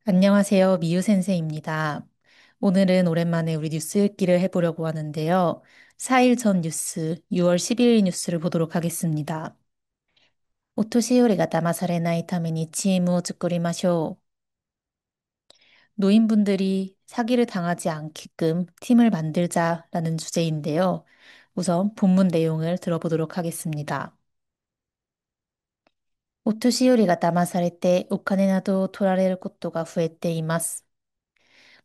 안녕하세요. 미유 센세입니다. 오늘은 오랜만에 우리 뉴스 읽기를 해보려고 하는데요. 4일 전 뉴스, 6월 12일 뉴스를 보도록 하겠습니다. お年寄りが騙されないためにチームを作りましょう。 노인분들이 사기를 당하지 않게끔 팀을 만들자라는 주제인데요. 우선 본문 내용을 들어보도록 하겠습니다. お年寄りが騙されてお金などを取られることが増えています。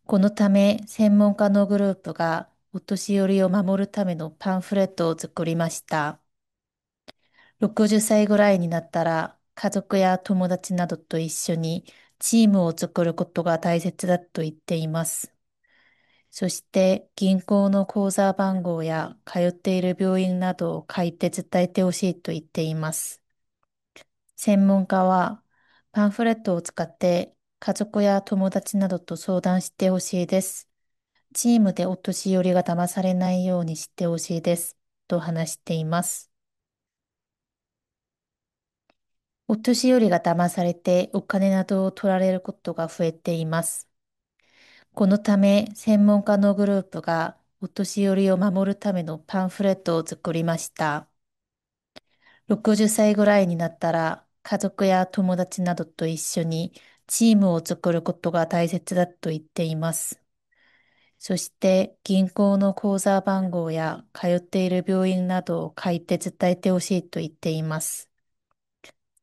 このため、専門家のグループがお年寄りを守るためのパンフレットを作りました。60歳ぐらいになったら、家族や友達などと一緒にチームを作ることが大切だと言っています。そして、銀行の口座番号や通っている病院などを書いて伝えてほしいと言っています。専門家は、パンフレットを使って家族や友達などと相談してほしいです。チームでお年寄りが騙されないようにしてほしいです。と話しています。お年寄りが騙されてお金などを取られることが増えています。このため、専門家のグループがお年寄りを守るためのパンフレットを作りました。60歳ぐらいになったら、家族や友達などと一緒にチームを作ることが大切だと言っています。そして銀行の口座番号や通っている病院などを書いて伝えてほしいと言っています。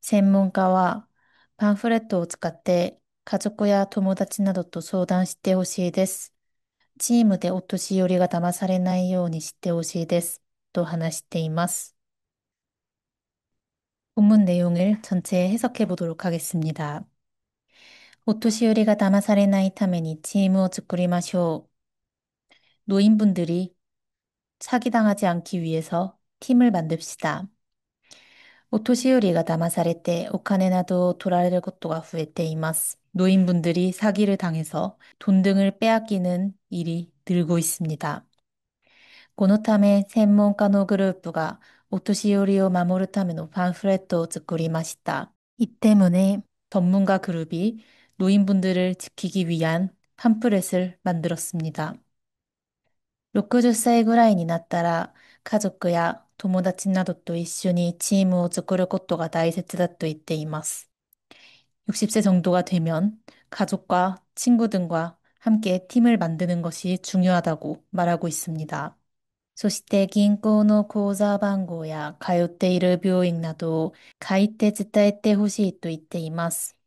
専門家はパンフレットを使って家族や友達などと相談してほしいです。チームでお年寄りが騙されないようにしてほしいです。と話しています。본문 내용을 전체 해석해 보도록 하겠습니다. お年寄りが 騙されないためにチームを作りましょう. 노인분들이 사기당하지 않기 위해서 팀을 만듭시다. お年寄りが騙されてお金などを取られることが増えています。 노인분들이 사기를 당해서 돈 등을 빼앗기는 일이 늘고 있습니다. このため専門家のグループがお年寄りを守るためのパンフレットを作りました. 이 때문에 전문가 그룹이 노인분들을 지키기 위한 팜플렛을 만들었습니다. 60歳ぐらいになったら、家族や友達などと一緒にチームを作ることが大切だと言っています。60세 정도가 되면 가족과 친구 등과 함께 팀을 만드는 것이 중요하다고 말하고 있습니다. そして銀行の口座番号や通っている病院などを書いて伝えてほしいと言っています。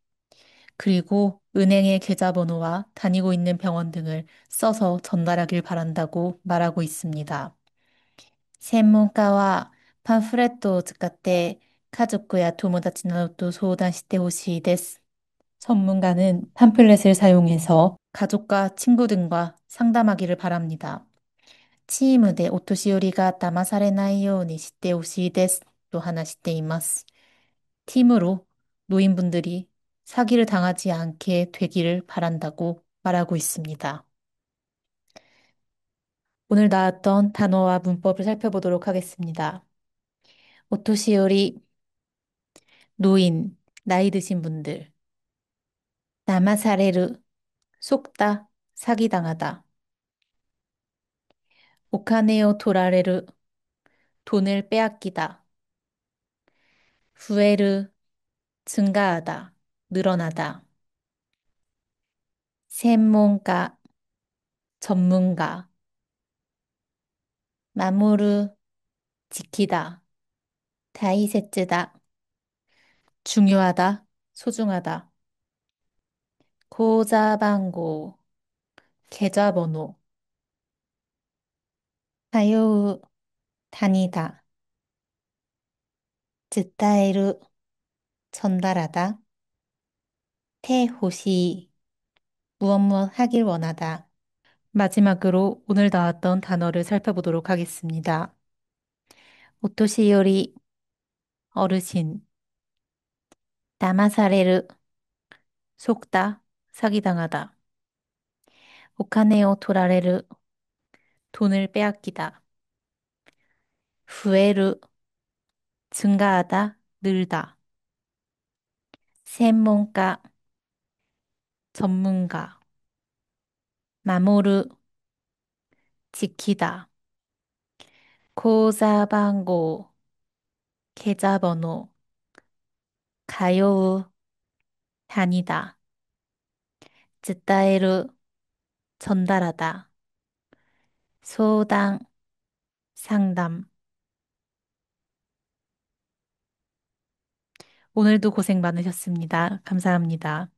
그리고 은행의 계좌번호와 다니고 있는 병원 등을 써서 전달하길 바란다고 말하고 있습니다. 専門家は 팜플렛を 使って家族や友達などと相談してほしいです. 전문가는 팜플렛을 사용해서 가족과 친구 등과 상담하기를 바랍니다. チームでお年寄りが騙されないようにしてほしいです. 또話しています. 팀으로 노인분들이 사기를 당하지 않게 되기를 바란다고 말하고 있습니다. 오늘 나왔던 단어와 문법을 살펴보도록 하겠습니다. 오토시요리, 노인, 나이 드신 분들. 나마사레르, 속다, 사기당하다. 오카네오 도라레르, 돈을 빼앗기다. 후에르, 증가하다, 늘어나다.専門家, 전문가. 마모르, 지키다. 다이세츠다. 중요하다, 소중하다. 고자방고, 계좌번호. 사요, 다니다. 伝える, 전달하다. 태호시, 무엇 무엇 하길 원하다. 마지막으로 오늘 나왔던 단어를 살펴보도록 하겠습니다. 오토시요리, 어르신. 다마사레르, 속다, 사기당하다. 오카네오 토라레르, 돈을 빼앗기다. 후에르, 증가하다, 늘다.専門家, 전문가, 마모루, 지키다, 고사방고, 계좌번호, 가요우, 다니다, 즈따에루, 전달하다, 소당, 상담. 오늘도 고생 많으셨습니다. 감사합니다.